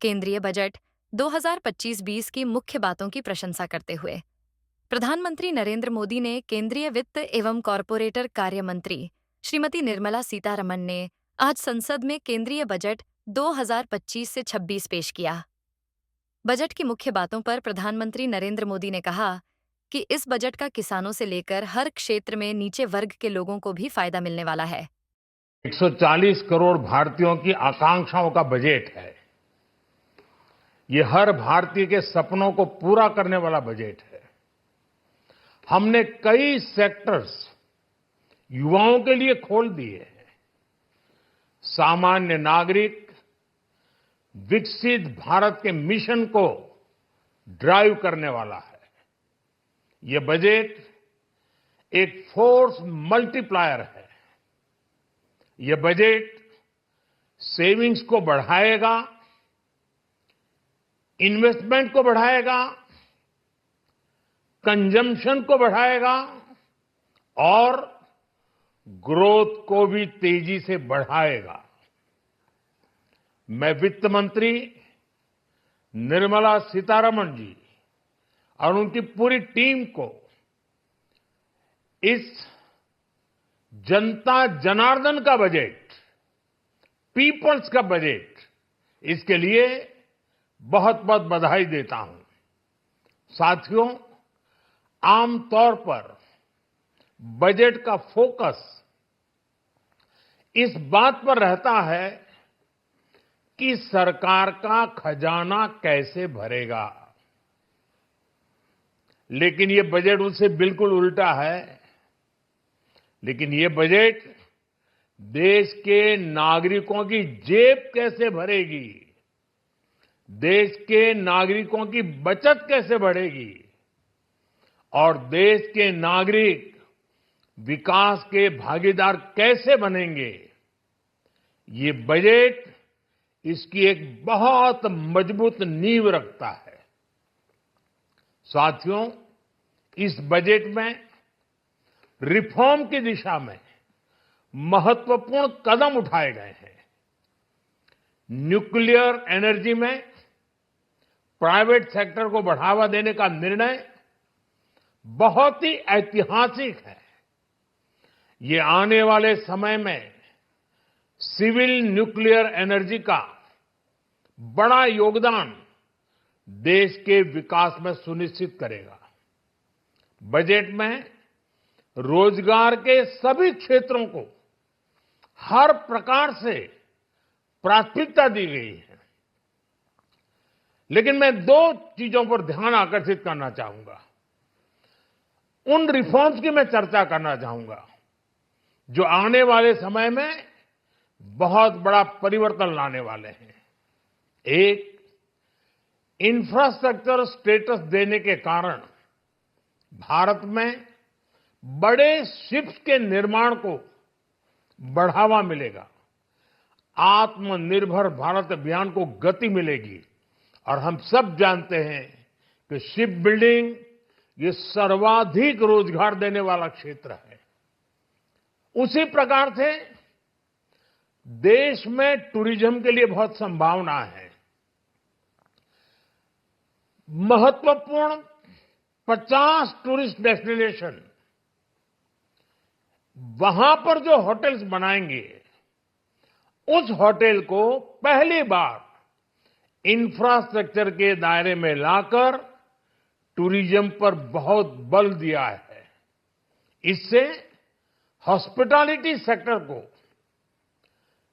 केंद्रीय बजट 2025-20 की मुख्य बातों की प्रशंसा करते हुए प्रधानमंत्री नरेंद्र मोदी ने केंद्रीय वित्त एवं कॉरपोरेटर कार्य मंत्री श्रीमती निर्मला सीतारमण ने आज संसद में केंद्रीय बजट 2025 से 26 पेश किया। बजट की मुख्य बातों पर प्रधानमंत्री नरेंद्र मोदी ने कहा कि इस बजट का किसानों से लेकर हर क्षेत्र में नीचे वर्ग के लोगों को भी फायदा मिलने वाला है। 140 करोड़ भारतीयों की आकांक्षाओं का बजट है। ये हर भारतीय के सपनों को पूरा करने वाला बजट है। हमने कई सेक्टर्स युवाओं के लिए खोल दिए हैं। सामान्य नागरिक विकसित भारत के मिशन को ड्राइव करने वाला है। ये बजट एक फोर्स मल्टीप्लायर है। ये बजट सेविंग्स को बढ़ाएगा, इन्वेस्टमेंट को बढ़ाएगा, कंजम्पशन को बढ़ाएगा और ग्रोथ को भी तेजी से बढ़ाएगा। मैं वित्त मंत्री निर्मला सीतारमण जी और उनकी पूरी टीम को इस जनता जनार्दन का बजट, पीपल्स का बजट, इसके लिए बहुत बहुत बधाई देता हूं। साथियों, आमतौर पर बजट का फोकस इस बात पर रहता है कि सरकार का खजाना कैसे भरेगा, लेकिन ये बजट उससे बिल्कुल उल्टा है। लेकिन ये बजट देश के नागरिकों की जेब कैसे भरेगी, देश के नागरिकों की बचत कैसे बढ़ेगी और देश के नागरिक विकास के भागीदार कैसे बनेंगे, ये बजट इसकी एक बहुत मजबूत नींव रखता है। साथियों, इस बजट में रिफॉर्म की दिशा में महत्वपूर्ण कदम उठाए गए हैं। न्यूक्लियर एनर्जी में प्राइवेट सेक्टर को बढ़ावा देने का निर्णय बहुत ही ऐतिहासिक है। ये आने वाले समय में सिविल न्यूक्लियर एनर्जी का बड़ा योगदान देश के विकास में सुनिश्चित करेगा। बजट में रोजगार के सभी क्षेत्रों को हर प्रकार से प्राथमिकता दी गई है। लेकिन मैं दो चीजों पर ध्यान आकर्षित करना चाहूंगा। उन रिफॉर्म्स की मैं चर्चा करना चाहूंगा जो आने वाले समय में बहुत बड़ा परिवर्तन लाने वाले हैं। एक, इंफ्रास्ट्रक्चर स्टेटस देने के कारण भारत में बड़े शिप्स के निर्माण को बढ़ावा मिलेगा। आत्मनिर्भर भारत अभियान को गति मिलेगी और हम सब जानते हैं कि शिप बिल्डिंग ये सर्वाधिक रोजगार देने वाला क्षेत्र है। उसी प्रकार से देश में टूरिज्म के लिए बहुत संभावना है। महत्वपूर्ण 50 टूरिस्ट डेस्टिनेशन, वहां पर जो होटल्स बनाएंगे, उस होटल को पहली बार इंफ्रास्ट्रक्चर के दायरे में लाकर टूरिज्म पर बहुत बल दिया है। इससे हॉस्पिटैलिटी सेक्टर को,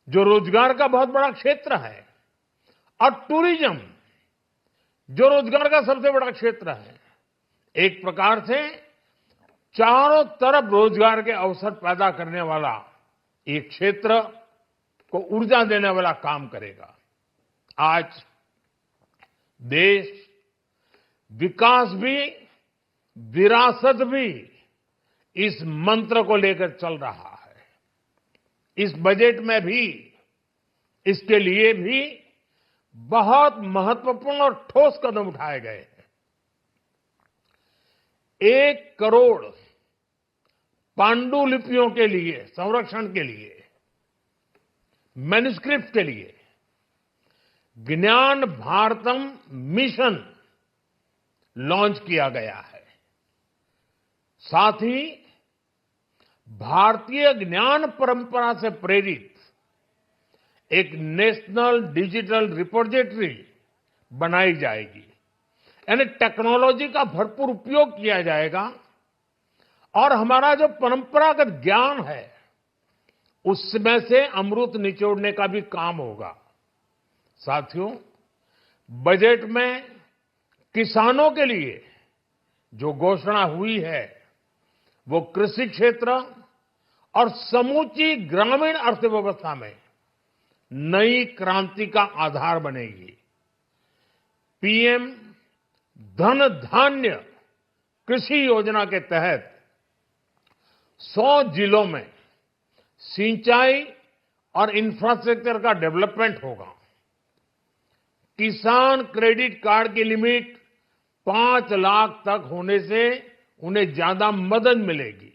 जो रोजगार का बहुत बड़ा क्षेत्र है, और टूरिज्म जो रोजगार का सबसे बड़ा क्षेत्र है, एक प्रकार से चारों तरफ रोजगार के अवसर पैदा करने वाला एक क्षेत्र को ऊर्जा देने वाला काम करेगा। आज देश विकास भी, विरासत भी, इस मंत्र को लेकर चल रहा है। इस बजट में भी इसके लिए भी बहुत महत्वपूर्ण और ठोस कदम उठाए गए हैं। 1 करोड़ पांडुलिपियों के लिए, संरक्षण के लिए, मैन्युस्क्रिप्ट के लिए ज्ञान भारतम मिशन लॉन्च किया गया है। साथ ही भारतीय ज्ञान परंपरा से प्रेरित एक नेशनल डिजिटल रिपोजिटरी बनाई जाएगी। यानी टेक्नोलॉजी का भरपूर उपयोग किया जाएगा और हमारा जो परंपरागत ज्ञान है उसमें से अमृत निचोड़ने का भी काम होगा। साथियों, बजट में किसानों के लिए जो घोषणा हुई है वो कृषि क्षेत्र और समूची ग्रामीण अर्थव्यवस्था में नई क्रांति का आधार बनेगी। पीएम धन धान्य कृषि योजना के तहत 100 जिलों में सिंचाई और इंफ्रास्ट्रक्चर का डेवलपमेंट होगा। किसान क्रेडिट कार्ड की लिमिट 5 लाख तक होने से उन्हें ज्यादा मदद मिलेगी।